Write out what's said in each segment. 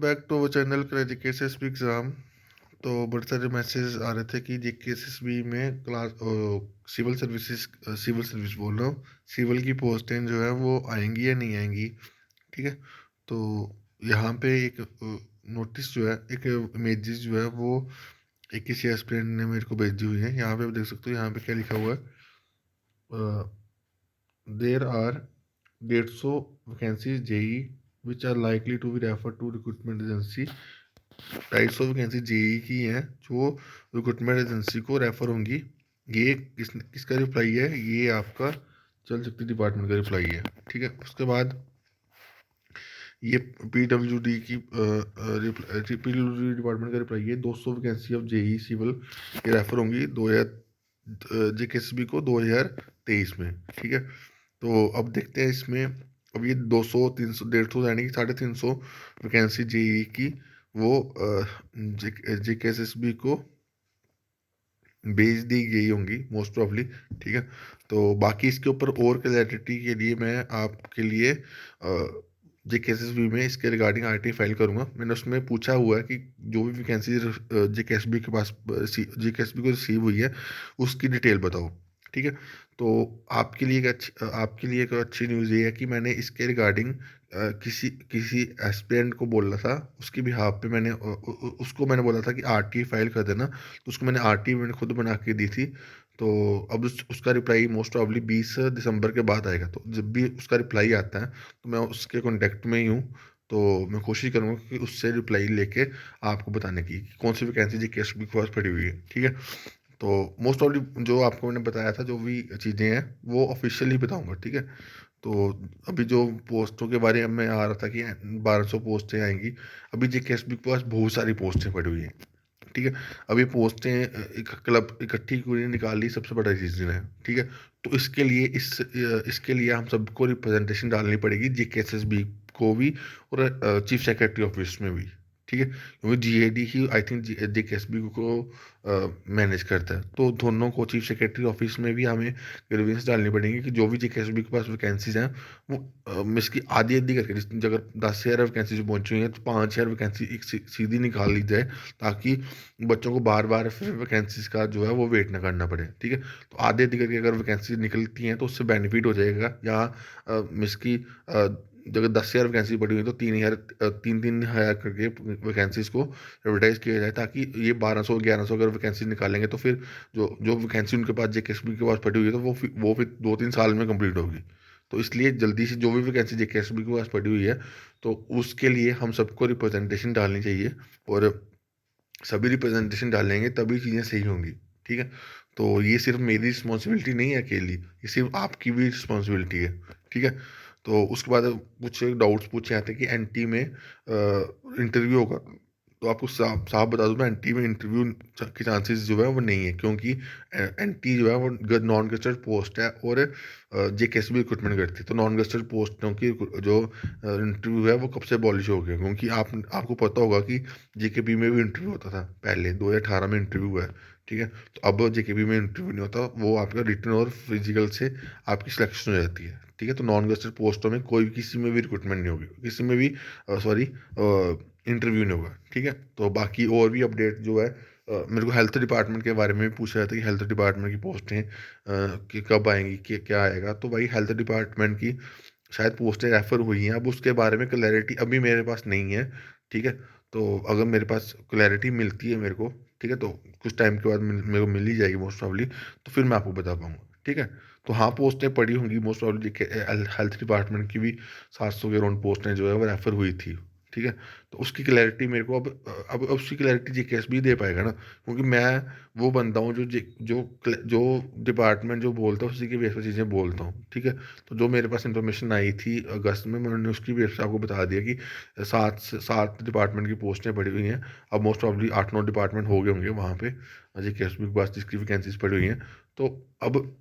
Back to our channel JKSSB exam. तो बड़े सारे मैसेज आ रहे थे कि जेकेएसएसबी में सिविल सर्विस बोल रहा हूँ, सिविल की पोस्टें जो है वो आएंगी या नहीं आएंगी। ठीक है। तो यहाँ पे एक नोटिस जो है, एक इमेजेस जो है वो एक किसी एस्पिरेंट ने मेरे को भेजी हुई है। यहाँ पे आप देख सकते हो, यहाँ पे क्या लिखा हुआ है। There are 150 vacancies JE which are likely to be refer to recruitment agency. 250 vacancy JE की हैं जो रिक्रूटमेंट एजेंसी को रेफर होंगी। ये किसका रिप्लाई है? ये आपका जल शक्ति डिपार्टमेंट का रिप्लाई है। ठीक है। उसके बाद ये पीडब्ल्यूडी की पीडब्ल्यूडी डिपार्टमेंट का रिप्लाई है। 200 वैकेंसी ऑफ जेई सिविल ये रेफर होंगी 2000 जेकेएसबी को 2023 में। ठीक है। तो अब देखते हैं इसमें। अब ये 200 300 150 यानी कि 350 वैकेंसी जेई की वो जेकेएसएसबी को भेज दी गई होंगी मोस्ट प्रॉब्ली। ठीक है। तो बाकी इसके ऊपर और क्लैरिटी के लिए मैं आपके लिए जेकेएसएसबी में इसके रिगार्डिंग आरटी फाइल करूंगा। मैंने उसमें पूछा हुआ है कि जो भी वैकेंसी जेकेएसबी के पास जेकेएसबी को रिसीव हुई है उसकी डिटेल बताओ। ठीक है। तो आपके लिए एक अच्छी न्यूज़ ये है कि मैंने इसके रिगार्डिंग किसी किसी एस्पिरेंट को बोला था, उसकी बिहाफ पे मैंने उसको मैंने बोला था कि आरटी फाइल कर देना। तो उसको मैंने आरटी मैंने खुद बना के दी थी। तो अब उसका रिप्लाई मोस्ट प्रॉब्ली 20 दिसंबर के बाद आएगा। तो जब भी उसका रिप्लाई आता है तो मैं उसके कांटेक्ट में ही हूँ। तो मैं कोशिश करूँगा कि उससे रिप्लाई लेके आपको बताने की कि कौन सी वैकेंसी जी केस के पास पड़ी हुई है। ठीक है। तो मोस्ट प्रॉब्ली जो आपको मैंने बताया था, जो भी चीज़ें हैं वो ऑफिशियल ही बताऊँगा। ठीक है। तो अभी जो पोस्टों के बारे में आ रहा था कि 1200 पोस्टें आएंगी, अभी जी केस के पास बहुत सारी पोस्टें पड़ी हुई हैं। ठीक है। अब ये पोस्टें एक क्लब इकट्ठी पूरी निकालनी सबसे बड़ा रीज़न है। ठीक है। तो इसके लिए हम सबको रिप्रेजेंटेशन डालनी पड़ेगी जेकेएसएसबी को भी और चीफ सेक्रेटरी ऑफिस में भी। ठीक है। क्योंकि जीएडी ही आई थिंक जेकेएसबी को मैनेज करता है। तो दोनों को चीफ सेक्रेटरी ऑफिस में भी हमें ग्रीवेंस डालनी पड़ेंगी कि जो भी जेकेएसबी के पास वैकेंसीज हैं वो मिस की आधी आधी करके, अगर 10,000 वैकेंसी जो पहुंची हुई हैं तो 5,000 वैकेंसी एक सीधी निकाल ली जाए, ताकि बच्चों को बार बार फिर वैकेंसीज का जो है वो वेट ना करना पड़े। ठीक है। तो आधे आधे करके अगर वैकेंसी निकलती हैं तो उससे बेनिफिट हो जाएगा। यहाँ मिस की अगर 10,000 वैकेंसी पड़ी हुई है तो 3,000 करके वैकेंसीज को एडवर्टाइज किया जाए, ताकि ये 1,200 1,100 अगर वैकेंसी निकालेंगे तो फिर जो जो वैकेंसी उनके पास जेकेएसबी के पास पड़ी हुई है तो वो फिर 2-3 साल में कंप्लीट होगी। तो इसलिए जल्दी से जो भी वैकेंसी जेकेएसबी के पास पड़ी हुई है तो उसके लिए हम सबको रिप्रेजेंटेशन डालनी चाहिए। और सभी रिप्रेजेंटेशन डालेंगे तभी चीज़ें सही होंगी। ठीक है। तो ये सिर्फ मेरी रिस्पॉन्सिबिलिटी नहीं है अकेली, ये सिर्फ आपकी भी रिस्पॉन्सिबिलिटी है। ठीक है। तो उसके बाद कुछ डाउट्स पूछे जाते हैं कि एनटी में इंटरव्यू होगा। तो आपको साफ साफ बता दूं, मैं एनटी में इंटरव्यू के चांसेस जो है वो नहीं है, क्योंकि एनटी जो है वो नॉन गस्टेड पोस्ट है और जेकेएसबी रिक्रूटमेंट करती है। तो नॉन गस्टेड पोस्टों की जो इंटरव्यू है वो कब से अबॉलिश हो गया, क्योंकि आपको पता होगा कि जेकेपी में भी इंटरव्यू होता था पहले, 2018 में इंटरव्यू हुआ है। ठीक है। तो अब जेकेपी में इंटरव्यू नहीं होता, वो आपका रिटर्न और फिजिकल से आपकी सिलेक्शन हो जाती है। ठीक है। तो नॉन गस्टेड पोस्टों में कोई किसी में भी रिक्रूटमेंट नहीं होगी, किसी में भी सॉरी इंटरव्यू नहीं होगा। ठीक है। तो बाकी और भी अपडेट जो है मेरे को हेल्थ डिपार्टमेंट के बारे में भी पूछा जाता है कि हेल्थ डिपार्टमेंट की पोस्टें कि कब आएंगी, कि क्या आएगा। तो भाई हेल्थ डिपार्टमेंट की शायद पोस्टें रेफर हुई हैं, अब उसके बारे में क्लैरिटी अभी मेरे पास नहीं है। ठीक है। तो अगर मेरे पास क्लैरिटी मिलती है मेरे को, ठीक है, तो कुछ टाइम के बाद मेरे को मिल ही जाएगी मोस्ट प्रॉब्ली, तो फिर मैं आपको बता पाऊंगा। ठीक है। तो हाँ, पोस्टें पड़ी होंगी मोस्ट प्रॉब्ली। हेल्थ डिपार्टमेंट की भी 700 के अराउंड पोस्टें जो है वो रेफर हुई थी। ठीक है। तो उसकी क्लैरिटी मेरे को अब उसकी क्लैरिटी जीकेएस भी दे पाएगा ना, क्योंकि मैं वो बनता हूँ जो डिपार्टमेंट जो बोलता है उसी के बेस पर चीज़ें बोलता हूँ। ठीक है। तो जो मेरे पास इंफॉर्मेशन आई थी अगस्त में, मैंने उसकी बेस पर आपको बता दिया कि 7 डिपार्टमेंट की पोस्टें पड़ी हुई हैं। अब मोस्ट प्रॉब्ली 8-9 डिपार्टमेंट हो गए होंगे वहाँ पे जीकेएस के पास जिसकी वैकेंसीज पड़ी हुई हैं। तो अब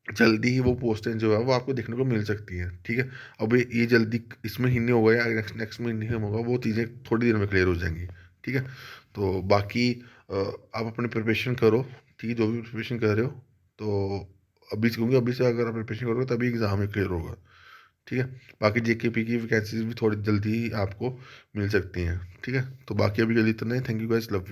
जल्दी ही वो पोस्टें जो है वो आपको देखने को मिल सकती हैं। ठीक है। अब ये जल्दी इस महीने होगा या नेक्स्ट नेक्स्ट महीने में होगा, वो चीज़ें थोड़ी देर में क्लियर हो जाएंगी। ठीक है। तो बाकी आप अपनी प्रिपरेशन करो। ठीक है। जो भी प्रिपरेशन कर रहे हो, तो अभी से, क्योंकि अभी से अगर आप प्रिपरेशन करोगे तभी एग्ज़ाम में क्लियर होगा। ठीक है। बाकी जेकेपी की वैकेंसीज भी थोड़ी जल्दी ही आपको मिल सकती हैं। ठीक है, तो बाकी अभी के लिए इतना ही। Thank you guys, love you.